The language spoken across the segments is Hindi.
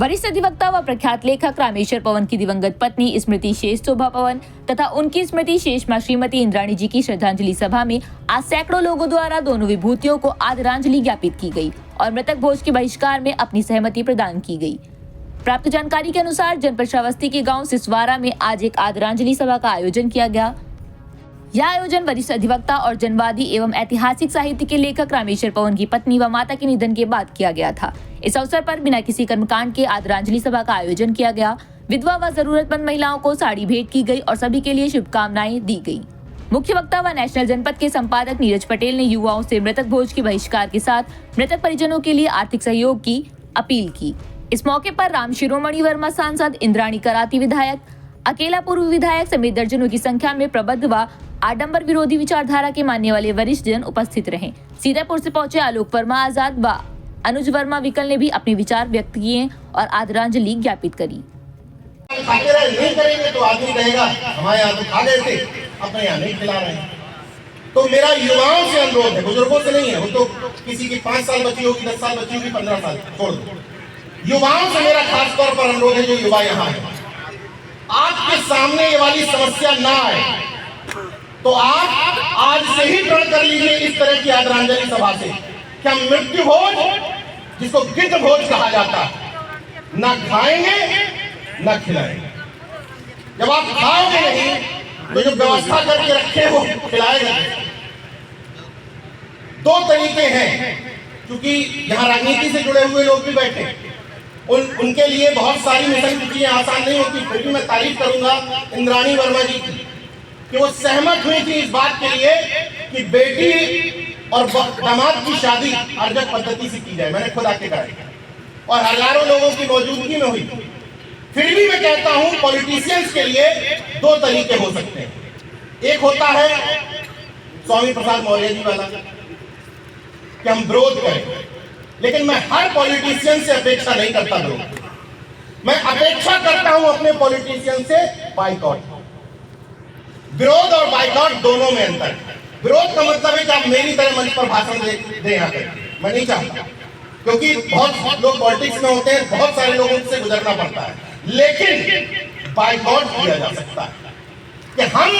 वरिष्ठ अधिवक्ता व प्रख्यात लेखक रामेश्वर पवन की दिवंगत पत्नी स्मृति शेष शोभा पवन तथा उनकी स्मृति शेष मां श्रीमती इंद्राणी जी की श्रद्धांजलि सभा में आज सैकड़ों लोगों द्वारा दोनों विभूतियों को आदरांजलि ज्ञापित की गई और मृतक भोज के बहिष्कार में अपनी सहमति प्रदान की गई। प्राप्त जानकारी के अनुसार जनपद श्रावस्ती के गाँव सिसवारा में आज एक आदरांजलि सभा का आयोजन किया गया। यह आयोजन वरिष्ठ अधिवक्ता और जनवादी एवं ऐतिहासिक साहित्य के लेखक रामेश्वर पवन की पत्नी व माता के निधन के बाद किया गया था। इस अवसर पर बिना किसी कर्मकांड के आदरांजलि सभा का आयोजन किया गया। विधवा व जरूरतमंद महिलाओं को साड़ी भेंट की गई और सभी के लिए शुभकामनाएं दी गई। मुख्य वक्ता व नेशनल जनपद के संपादक नीरज पटेल ने युवाओं से मृतक भोज के बहिष्कार के साथ मृतक परिजनों के लिए आर्थिक सहयोग की अपील की। इस मौके पर राम शिरोमणि वर्मा सांसद, इंद्राणी कराती विधायक, अकेला पूर्व विधायक समेत दर्जनों की संख्या में प्रबुद्ध व आडंबर विरोधी विचारधारा के मानने वाले वरिष्ठ जन उपस्थित रहे। सीतापुर से पहुंचे आलोक वर्मा आजाद व अनुज वर्मा विकल ने भी अपने विचार व्यक्त किए और आदरांजलि ज्ञापित करी। नहीं करेंगे तो आदमी कहेगा हमारे यहाँ तो खा गए थे, अपने यहाँ नहीं खिला रहे हैं। तो मेरा युवाओं से अनुरोध है, बुजुर्गों से नहीं है। वो तो किसी की 5 साल बची होगी, 10 साल बची होगी, 15 साल छोड़ दो। युवाओं से मेरा खास तौर पर अनुरोध है, जो युवा यहाँ है, आपके सामने ये वाली समस्या ना आए तो आप आज से ही प्रण कर लीजिए इस तरह की आदरांजलि सभा से कि हम मृत्यु भोज, जिसको गिद्ध भोज कहा जाता है, ना खाएंगे ना खिलाएंगे। जब आप खाओगे नहीं तो जो व्यवस्था करके रखे हो खिलाएगा। 2 तरीके हैं, क्योंकि यहाँ राजनीति से जुड़े हुए लोग भी बैठे, उनके लिए बहुत सारी मिशन चीजें आसान नहीं होती। फिर भी मैं तारीफ करूंगा इंद्राणी वर्मा जी की कि वो सहमत हुई थी इस बात के लिए कि बेटी और दामाद की शादी अर्जक पद्धति से की जाए। मैंने खुद आके कहा और हजारों लोगों की मौजूदगी में हुई। फिर भी मैं कहता हूं पॉलिटिशियंस के लिए 2 तरीके हो सकते हैं। एक होता है स्वामी प्रसाद मौर्य जी वाला कि हम विरोध करें, लेकिन मैं हर पॉलिटिशियन से अपेक्षा नहीं करता विरोध। मैं अपेक्षा करता हूं अपने पॉलिटिशियन से बाइकआउट। विरोध और बाइकआउट दोनों में अंतर है। विरोध का मतलब है कि आप मेरी तरह मंच पर भाषण दे यहाँ पे, मैं नहीं चाहता, क्योंकि बहुत लोग पॉलिटिक्स में होते हैं, बहुत सारे लोगों से गुजरना पड़ता है। लेकिन बाइकआउट किया जा सकता है कि हम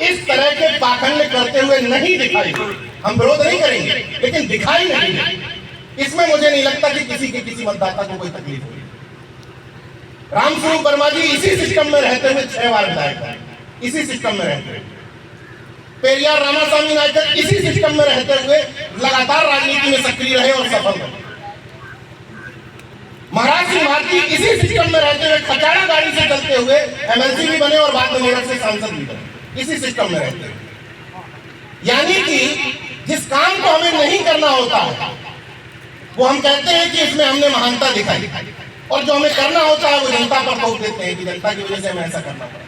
इस तरह के पाखंड करते हुए नहीं दिखाई, हम विरोध नहीं करेंगे लेकिन दिखाई नहीं देंगे। इसमें मुझे नहीं लगता कि किसी मतदाता को कोई तकलीफ होगी। रामस्वरूप वर्मा जी इसी सिस्टम में रहते हुए 6 बार विधायक हैं, इसी सिस्टम में रहते हुए। पेरियार रामास्वामी नायकर इसी सिस्टम में रहते हुए लगातार राजनीति में सक्रिय रहे और सफल रहे। महाराज सिंह भारती इसी सिस्टम में रहते हुए खचाड़ा गाड़ी से चलते हुए एमएलसी भी बने और बाद में मेरठ से सांसद भी बने, इसी सिस्टम में रहते हुए। यानी कि जिस काम को हमें नहीं करना होता है वो हम कहते हैं कि इसमें हमने महानता दिखाई, और जो हमें करना होता है वो जनता पर थोप देते हैं कि जनता की वजह से हमें ऐसा करना पड़ा।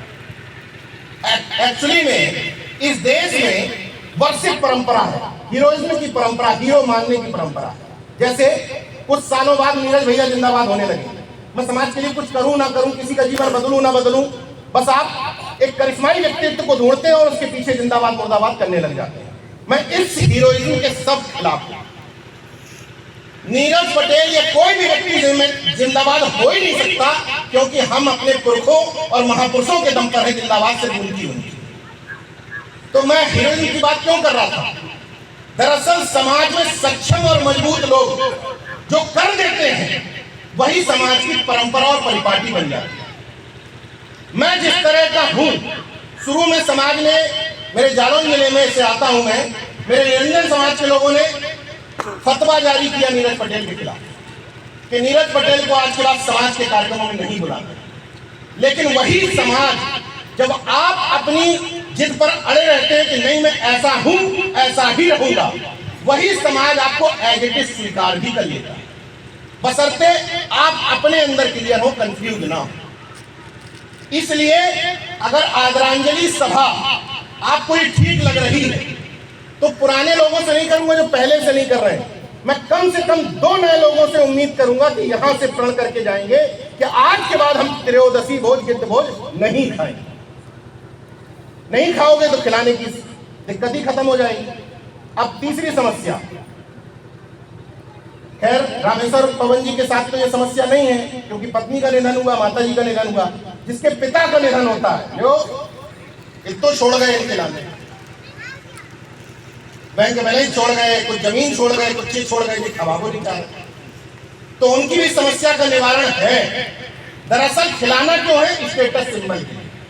एक्चुअली में इस देश में वर्षित परंपरा है, हीरोइज्म की परंपरा, हीरो मानने की परंपरा। जैसे कुछ सालों बाद नीरज भैया जिंदाबाद होने लगे। मैं समाज के लिए कुछ करूं ना करूं, किसी का जीवन बदलूं ना बदलूं, बस आप एक करिश्माई व्यक्तित्व को ढूंढते हैं और उसके पीछे जिंदाबाद मुर्दाबाद करने लग जाते हैं। मैं इस हीरोइज्म के सब खिलाफ हूं। नीरज पटेल या कोई भी व्यक्ति जिंदाबाद हो ही नहीं सकता, क्योंकि हम अपने पुरखों और महापुरुषों के दम पर है जिंदाबाद से ढूंढती हूं। तो मैं हीरोइज्म की बात क्यों कर रहा था? दरअसल समाज में सक्षम और मजबूत लोग जो कर देते हैं वही समाज की परंपरा और परिपाटी बन जाती है। मैं जिस तरह का हूं, शुरू में समाज ने, मेरे जालौन जिले में से आता हूं मैं, मेरे निरंजन समाज के लोगों ने फतवा जारी किया नीरज पटेल के खिलाफ कि नीरज पटेल को आज के बाद समाज के कार्यक्रमों में नहीं बुलाना। लेकिन वही समाज जब आप अपनी जिद पर अड़े रहते हैं कि नहीं मैं ऐसा हूं, ऐसा ही रहूंगा, वही समाज आपको एज इट इज स्वीकार भी कर लेगा, बशर्ते आप अपने अंदर क्लियर हो, कंफ्यूज ना हो। इसलिए अगर आदरांजलि सभा आपको ये ठीक लग रही है तो पुराने लोगों से नहीं करूंगा जो पहले से नहीं कर रहे हैं। मैं कम से कम 2 नए लोगों से उम्मीद करूंगा कि यहां से प्रण करके जाएंगे कि आज के बाद हम त्रयोदशी भोज, गिद्ध भोज नहीं खाएंगे। नहीं खाओगे तो खिलाने की दिक्कत ही खत्म हो जाएगी। अब तीसरी समस्या, खैर रामेश्वर पवन जी के साथ तो ये समस्या नहीं है, क्योंकि पत्नी का निधन हुआ, माता जी का निधन हुआ। जिसके पिता का निधन होता है, जो एक तो छोड़ गए इनके नाम, बैंक बैलेंस छोड़ गए, कुछ जमीन छोड़ गए, कुछ चीज छोड़ गए, ये खबाबो नहीं चाहे, तो उनकी भी समस्या का निवारण है। दरअसल खिलाना क्यों है? Status symbol.